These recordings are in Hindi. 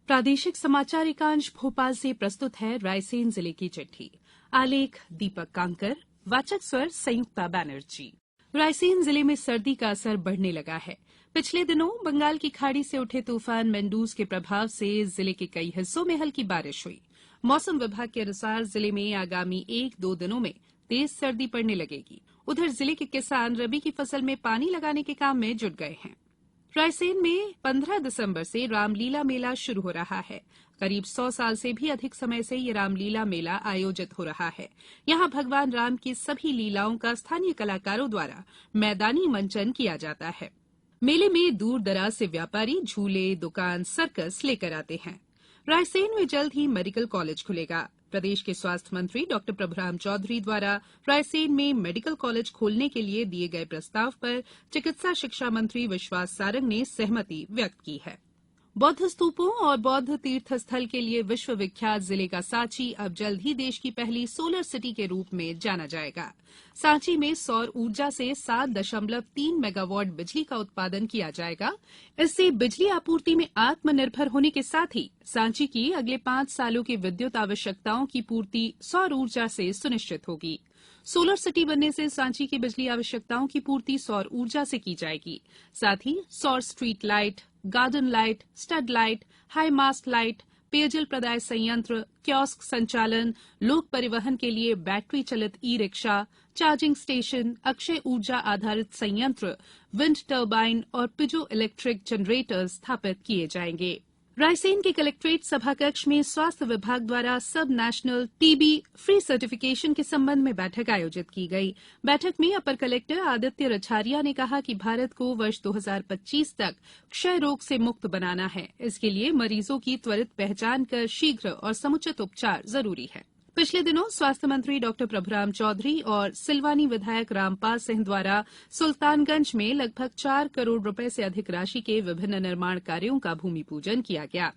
प्रादेशिक समाचार एकांश भोपाल से प्रस्तुत है रायसेन जिले की चिट्ठी। आलेख दीपक कांकर, वाचक स्वर संयुक्ता बैनर्जी। रायसेन जिले में सर्दी का असर बढ़ने लगा है। पिछले दिनों बंगाल की खाड़ी से उठे तूफान मेंडूज के प्रभाव से जिले के कई हिस्सों में हल्की बारिश हुई। मौसम विभाग के अनुसार जिले में आगामी 1-2 दिनों में तेज सर्दी पड़ने लगेगी। उधर जिले के किसान रबी की फसल में पानी लगाने के काम में जुट गए हैं। रायसेन में 15 दिसंबर से रामलीला मेला शुरू हो रहा है। करीब 100 साल से भी अधिक समय से ये रामलीला मेला आयोजित हो रहा है। यहाँ भगवान राम की सभी लीलाओं का स्थानीय कलाकारों द्वारा मैदानी मंचन किया जाता है। मेले में दूर दराज से व्यापारी झूले, दुकान, सर्कस लेकर आते हैं। रायसेन में जल्द ही मेडिकल कॉलेज खुलेगा। प्रदेश के स्वास्थ्य मंत्री डॉ प्रभुराम चौधरी द्वारा रायसेन में मेडिकल कॉलेज खोलने के लिए दिए गए प्रस्ताव पर चिकित्सा शिक्षा मंत्री विश्वास सारंग ने सहमति व्यक्त की है। बौद्ध स्तूपों और बौद्ध तीर्थ स्थल के लिए विश्व विख्यात जिले का सांची अब जल्द ही देश की पहली सोलर सिटी के रूप में जाना जाएगा। सांची में सौर ऊर्जा से 7.3 मेगावाट बिजली का उत्पादन किया जाएगा। इससे बिजली आपूर्ति में आत्मनिर्भर होने के साथ ही सांची की अगले 5 सालों की विद्युत आवश्यकताओं की पूर्ति सौर ऊर्जा से सुनिश्चित होगी। सोलर सिटी बनने से सांची की बिजली आवश्यकताओं की पूर्ति सौर ऊर्जा से की जाएगी। साथ ही सौर street light, garden light, stud light, high mast light, पेयजल प्रदाय संयंत्र, कियोस्क संचालन, लोक परिवहन के लिए बैटरी चलित e rickshaw, charging station, Akshay ऊर्जा आधारित संयंत्र, विंड टर्बाइन और पिजो इलेक्ट्रिक जनरेटर स्थापित किए जाएंगे। रायसेन के कलेक्ट्रेट सभाकक्ष में स्वास्थ्य विभाग द्वारा सब नेशनल टीबी फ्री सर्टिफिकेशन के संबंध में बैठक आयोजित की गई। बैठक में अपर कलेक्टर आदित्य रछारिया ने कहा कि भारत को वर्ष 2025 तक क्षय रोग से मुक्त बनाना है। इसके लिए मरीजों की त्वरित पहचान कर शीघ्र और समुचित उपचार जरूरी है। पिछले दिनों स्वास्थ्य मंत्री डॉ प्रभुराम चौधरी और सिलवानी विधायक रामपाल सिंह द्वारा सुल्तानगंज में लगभग 4 करोड़ रुपए से अधिक राशि के विभिन्न निर्माण कार्यों का भूमि पूजन किया गया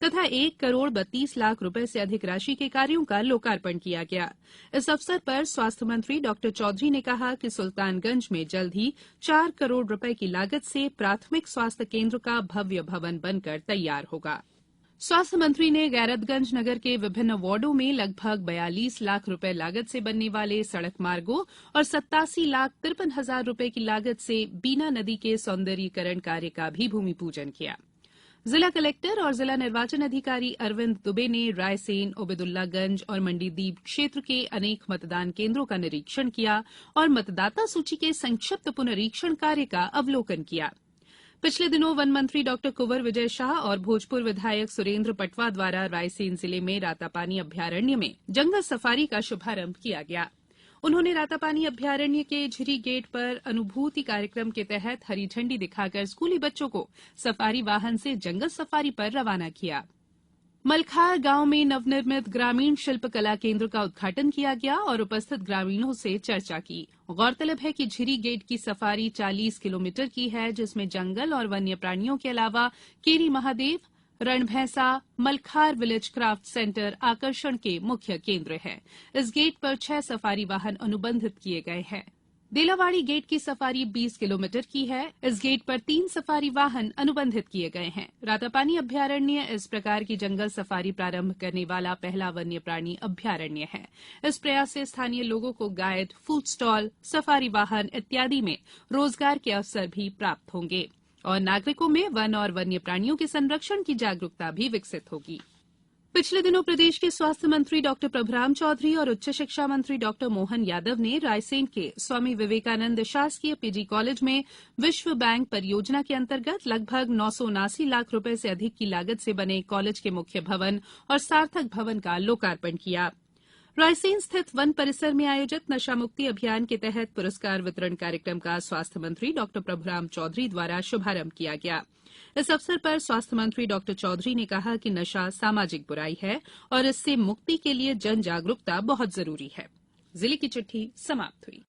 तथा 1 करोड़ 32 लाख रुपए से अधिक राशि के कार्यों का लोकार्पण किया गया। इस अवसर पर स्वास्थ्य मंत्री डॉ चौधरी ने कहा कि सुल्तानगंज में जल्द ही 4 करोड़ रुपए की लागत से प्राथमिक स्वास्थ्य केंद्र का भव्य भवन बनकर तैयार होगा। स्वास्थ्य मंत्री ने गैरतगंज नगर के विभिन्न वार्डों में लगभग 42 लाख रुपए लागत से बनने वाले सड़क मार्गों और 87,53,000 रुपए की लागत से बीना नदी के सौंदर्यीकरण कार्य का भी भूमि पूजन किया। जिला कलेक्टर और जिला निर्वाचन अधिकारी अरविंद दुबे ने रायसेन, ओबेदुल्लागंज और मंडीदीप क्षेत्र के अनेक मतदान केंद्रों का निरीक्षण किया और मतदाता सूची के संक्षिप्त पुनरीक्षण कार्य का अवलोकन किया। पिछले दिनों वन मंत्री डॉ कुंवर विजय शाह और भोजपुर विधायक सुरेंद्र पटवा द्वारा रायसेन जिले में रातापानी अभ्यारण्य में जंगल सफारी का शुभारंभ किया गया। उन्होंने रातापानी अभ्यारण्य के झिरी गेट पर अनुभूति कार्यक्रम के तहत हरी झंडी दिखाकर स्कूली बच्चों को सफारी वाहन से जंगल सफारी पर रवाना किया। मलखार गांव में नवनिर्मित ग्रामीण शिल्प कला केंद्र का उद्घाटन किया गया और उपस्थित ग्रामीणों से चर्चा की। गौरतलब है कि झिरी गेट की सफारी 40 किलोमीटर की है, जिसमें जंगल और वन्य प्राणियों के अलावा केरी महादेव, रणभैंसा, मलखार विलेज क्राफ्ट सेंटर आकर्षण के मुख्य केंद्र है। इस गेट पर 6 सफारी वाहन अनुबंधित किए गए हैं। देलावाड़ी गेट की सफारी 20 किलोमीटर की है। इस गेट पर 3 सफारी वाहन अनुबंधित किए गए हैं। रातापानी अभ्यारण्य इस प्रकार की जंगल सफारी प्रारंभ करने वाला पहला वन्य प्राणी अभ्यारण्य है। इस प्रयास से स्थानीय लोगों को गाइड, फूड स्टॉल, सफारी वाहन इत्यादि में रोजगार के अवसर भी प्राप्त होंगे और नागरिकों में वन और वन्य प्राणियों के संरक्षण की जागरूकता भी विकसित होगी। पिछले दिनों प्रदेश के स्वास्थ्य मंत्री डॉ प्रभुराम चौधरी और उच्च शिक्षा मंत्री डॉ मोहन यादव ने रायसेन के स्वामी विवेकानंद शासकीय पीजी कॉलेज में विश्व बैंक परियोजना के अंतर्गत लगभग 979 लाख रुपए से अधिक की लागत से बने कॉलेज के मुख्य भवन और सार्थक भवन का लोकार्पण किया। रायसेन स्थित वन परिसर में आयोजित नशा मुक्ति अभियान के तहत पुरस्कार वितरण कार्यक्रम का स्वास्थ्य मंत्री डॉ प्रभुराम चौधरी द्वारा शुभारंभ किया गया। इस अवसर पर स्वास्थ्य मंत्री डॉ चौधरी ने कहा कि नशा सामाजिक बुराई है और इससे मुक्ति के लिए जन जागरूकता बहुत जरूरी है। जिले की चिट्ठी समाप्त हुई।